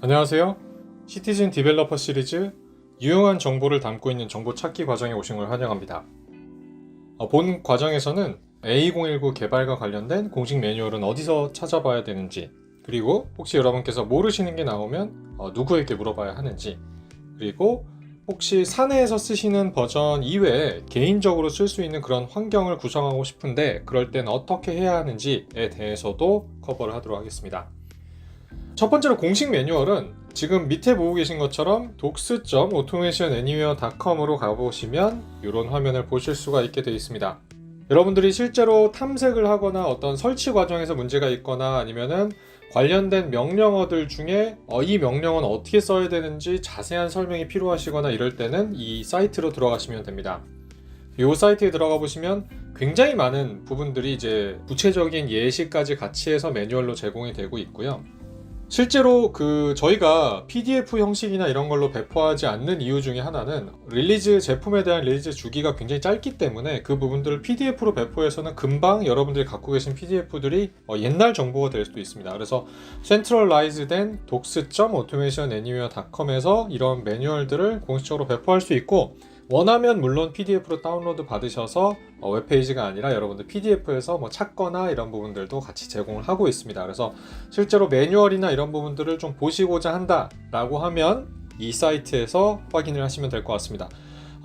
안녕하세요. 시티즌 디벨로퍼 시리즈 유용한 정보를 담고 있는 정보 찾기 과정에 오신 걸 환영합니다. 본 과정에서는 A2019 개발과 관련된 공식 매뉴얼은 어디서 찾아봐야 되는지, 그리고 혹시 여러분께서 모르시는 게 나오면 누구에게 물어봐야 하는지, 그리고 혹시 사내에서 쓰시는 버전 이외에 개인적으로 쓸 수 있는 그런 환경을 구성하고 싶은데 그럴 땐 어떻게 해야 하는지에 대해서도 커버를 하도록 하겠습니다. 첫 번째로 공식 매뉴얼은 지금 밑에 보고 계신 것처럼 docs.automationanywhere.com으로 가보시면 이런 화면을 보실 수가 있게 되어 있습니다. 여러분들이 실제로 탐색을 하거나 어떤 설치 과정에서 문제가 있거나 아니면은 관련된 명령어들 중에 이 명령어는 어떻게 써야 되는지 자세한 설명이 필요하시거나 이럴 때는 이 사이트로 들어가시면 됩니다. 이 사이트에 들어가 보시면 굉장히 많은 부분들이 이제 구체적인 예시까지 같이 해서 매뉴얼로 제공이 되고 있고요. 실제로 저희가 PDF 형식이나 이런 걸로 배포하지 않는 이유 중에 하나는 제품에 대한 릴리즈 주기가 굉장히 짧기 때문에 그 부분들을 PDF로 배포해서는 금방 여러분들이 갖고 계신 PDF들이 옛날 정보가 될 수도 있습니다. 그래서 센트럴라이즈된 docs.automationanywhere.com에서 이런 매뉴얼들을 공식적으로 배포할 수 있고, 원하면 물론 PDF로 다운로드 받으셔서 웹페이지가 아니라 여러분들 PDF에서 찾거나 이런 부분들도 같이 제공을 하고 있습니다. 그래서 실제로 매뉴얼이나 이런 부분들을 좀 보시고자 한다라고 하면 이 사이트에서 확인을 하시면 될 것 같습니다.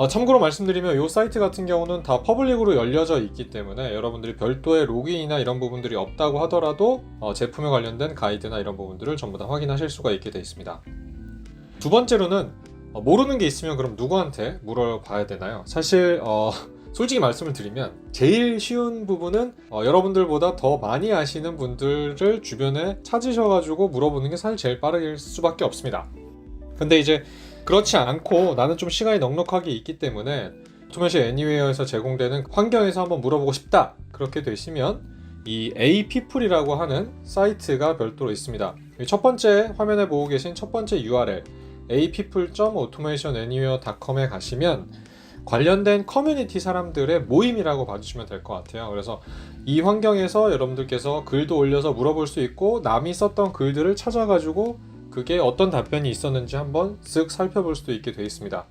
참고로 말씀드리면 이 사이트 같은 경우는 다 퍼블릭으로 열려져 있기 때문에 여러분들이 별도의 로그인이나 이런 부분들이 없다고 하더라도 제품에 관련된 가이드나 이런 부분들을 전부 다 확인하실 수가 있게 되어 있습니다. 두 번째로는 모르는 게 있으면 그럼 누구한테 물어봐야 되나요? 사실 솔직히 말씀을 드리면 제일 쉬운 부분은 여러분들보다 더 많이 아시는 분들을 주변에 찾으셔가지고 물어보는 게 사실 제일 빠를 수밖에 없습니다. 근데 이제 그렇지 않고 나는 좀 시간이 넉넉하게 있기 때문에 오토메이션 애니웨어에서 제공되는 환경에서 한번 물어보고 싶다, 그렇게 되시면 이 APeople이라고 하는 사이트가 별도로 있습니다. 첫 번째 화면에 보고 계신 첫 번째 URL apeople.automationanywhere.com에 가시면 관련된 커뮤니티 사람들의 모임이라고 봐주시면 될 것 같아요. 그래서 이 환경에서 여러분들께서 글도 올려서 물어볼 수 있고, 남이 썼던 글들을 찾아가지고 그게 어떤 답변이 있었는지 한번 쓱 살펴볼 수도 있게 되어 있습니다.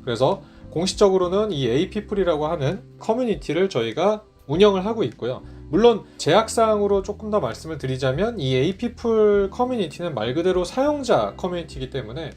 그래서 공식적으로는 이 apeople이라고 하는 커뮤니티를 저희가 운영을 하고 있고요. 물론 제약사항으로 조금 더 말씀을 드리자면 이 apeople 커뮤니티는 말 그대로 사용자 커뮤니티이기 때문에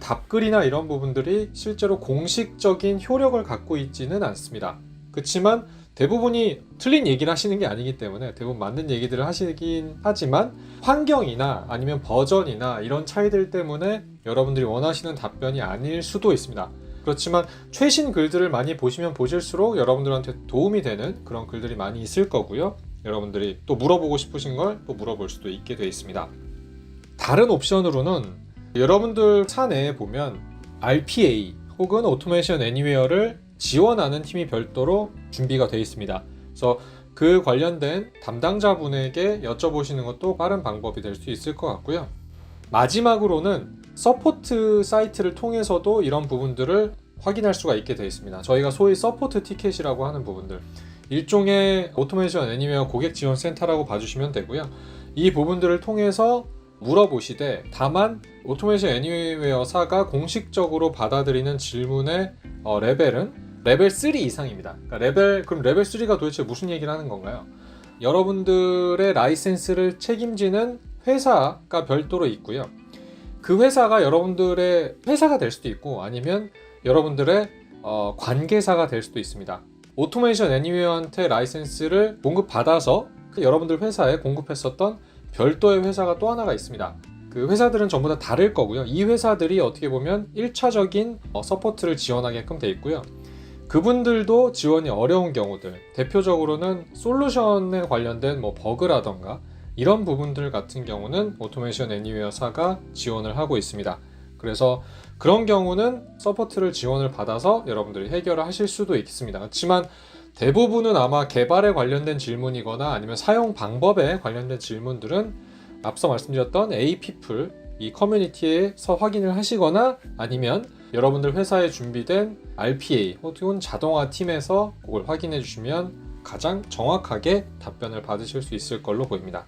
답글이나 이런 부분들이 실제로 공식적인 효력을 갖고 있지는 않습니다. 그렇지만 대부분이 틀린 얘기를 하시는 게 아니기 때문에 대부분 맞는 얘기들을 하시긴 하지만 환경이나 아니면 버전이나 이런 차이들 때문에 여러분들이 원하시는 답변이 아닐 수도 있습니다. 그렇지만 최신 글들을 많이 보시면 보실수록 여러분들한테 도움이 되는 그런 글들이 많이 있을 거고요. 여러분들이 또 물어보고 싶으신 걸 또 물어볼 수도 있게 되어 있습니다. 다른 옵션으로는 여러분들 차 내에 보면 RPA 혹은 오토메이션 애니웨어를 지원하는 팀이 별도로 준비가 되어 있습니다. 그래서 그 관련된 담당자분에게 여쭤보시는 것도 빠른 방법이 될 수 있을 것 같고요. 마지막으로는 서포트 사이트를 통해서도 이런 부분들을 확인할 수가 있게 되어 있습니다. 저희가 소위 서포트 티켓이라고 하는 부분들, 일종의 오토메이션 애니웨어 고객 지원 센터라고 봐주시면 되고요. 이 부분들을 통해서 물어보시되, 다만 오토메이션 애니웨어사가 공식적으로 받아들이는 질문의 레벨은 레벨 3 이상입니다. 그러니까 그럼 레벨 3가 도대체 무슨 얘기를 하는 건가요? 여러분들의 라이센스를 책임지는 회사가 별도로 있고요. 그 회사가 여러분들의 회사가 될 수도 있고 아니면 여러분들의 관계사가 될 수도 있습니다. 오토메이션 애니웨어한테 라이센스를 공급받아서 여러분들 회사에 공급했었던 별도의 회사가 또 하나가 있습니다. 그 회사들은 전부 다 다를 거고요. 이 회사들이 어떻게 보면 1차적인 서포트를 지원하게끔 돼 있고요. 그분들도 지원이 어려운 경우들, 대표적으로는 솔루션에 관련된 버그라던가 이런 부분들 같은 경우는 오토메이션 애니웨어사가 지원을 하고 있습니다. 그래서 그런 경우는 서포트를 지원을 받아서 여러분들이 해결을 하실 수도 있습니다. 그렇지만 대부분은 아마 개발에 관련된 질문이거나 아니면 사용 방법에 관련된 질문들은 앞서 말씀드렸던 apeople 이 커뮤니티에서 확인을 하시거나 아니면 여러분들 회사에 준비된 RPA 혹은 자동화 팀에서 그걸 확인해 주시면 가장 정확하게 답변을 받으실 수 있을 걸로 보입니다.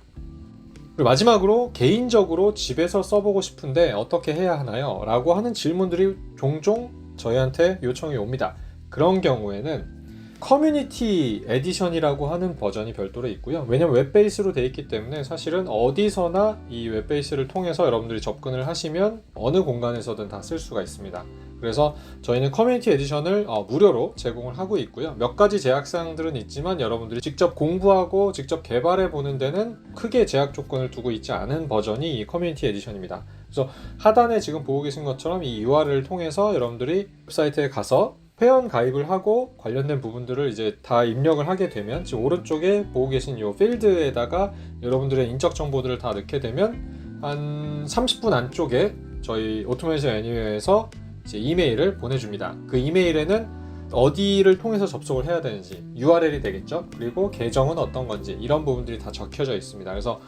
그리고 마지막으로 개인적으로 집에서 써보고 싶은데 어떻게 해야 하나요? 라고 하는 질문들이 종종 저희한테 요청이 옵니다. 그런 경우에는 커뮤니티 에디션이라고 하는 버전이 별도로 있고요. 왜냐면 웹베이스로 되어 있기 때문에 사실은 어디서나 이 웹베이스를 통해서 여러분들이 접근을 하시면 어느 공간에서든 다 쓸 수가 있습니다. 그래서 저희는 커뮤니티 에디션을 무료로 제공을 하고 있고요. 몇 가지 제약사항들은 있지만 여러분들이 직접 공부하고 직접 개발해 보는 데는 크게 제약 조건을 두고 있지 않은 버전이 이 커뮤니티 에디션입니다. 그래서 하단에 지금 보고 계신 것처럼 이 URL을 통해서 여러분들이 웹사이트에 가서 회원 가입을 하고 관련된 부분들을 이제 다 입력을 하게 되면 지금 오른쪽에 보고 계신 이 필드에다가 여러분들의 인적 정보들을 다 넣게 되면 한 30분 안쪽에 저희 오토메이션 애니웨어에서 이제 이메일을 보내줍니다. 그 이메일에는 어디를 통해서 접속을 해야 되는지 URL이 되겠죠. 그리고 계정은 어떤 건지 이런 부분들이 다 적혀져 있습니다. 그래서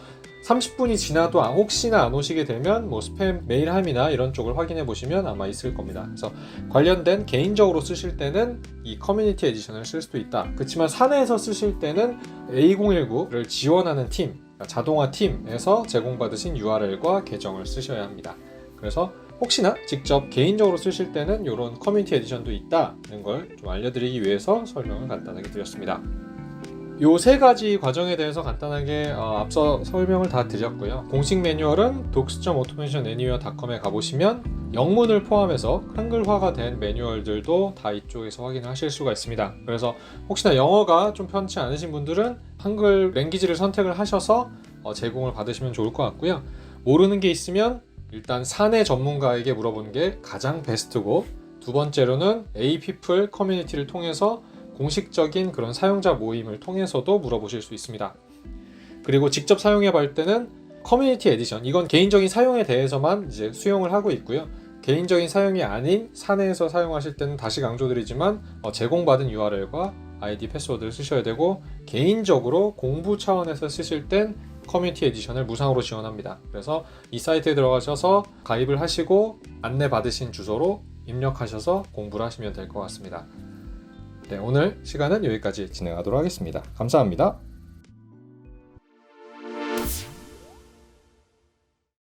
30분이 지나도 혹시나 안 오시게 되면 뭐 스팸 메일함이나 이런 쪽을 확인해 보시면 아마 있을 겁니다. 그래서 관련된 개인적으로 쓰실 때는 이 커뮤니티 에디션을 쓸 수도 있다. 그렇지만 사내에서 쓰실 때는 A019를 지원하는 팀, 자동화 팀에서 제공받으신 URL과 계정을 쓰셔야 합니다. 그래서 혹시나 직접 개인적으로 쓰실 때는 이런 커뮤니티 에디션도 있다는 걸 좀 알려드리기 위해서 설명을 간단하게 드렸습니다. 요 세 가지 과정에 대해서 간단하게 앞서 설명을 다 드렸고요. 공식 매뉴얼은 docs.automationanywhere.com에 가보시면 영문을 포함해서 한글화가 된 매뉴얼들도 다 이쪽에서 확인을 하실 수가 있습니다. 그래서 혹시나 영어가 좀 편치 않으신 분들은 한글 랭귀지를 선택을 하셔서 제공을 받으시면 좋을 것 같고요. 모르는 게 있으면 일단 사내 전문가에게 물어보는 게 가장 베스트고, 두 번째로는 A-People 커뮤니티를 통해서 공식적인 그런 사용자 모임을 통해서도 물어보실 수 있습니다. 그리고 직접 사용해 볼 때는 커뮤니티 에디션, 이건 개인적인 사용에 대해서만 이제 수용을 하고 있고요. 개인적인 사용이 아닌 사내에서 사용하실 때는 다시 강조드리지만 제공받은 URL과 아이디 패스워드를 쓰셔야 되고, 개인적으로 공부 차원에서 쓰실 땐 커뮤니티 에디션을 무상으로 지원합니다. 그래서 이 사이트에 들어가셔서 가입을 하시고 안내 받으신 주소로 입력하셔서 공부를 하시면 될 것 같습니다. 네, 오늘 시간은 여기까지 진행하도록 하겠습니다. 감사합니다.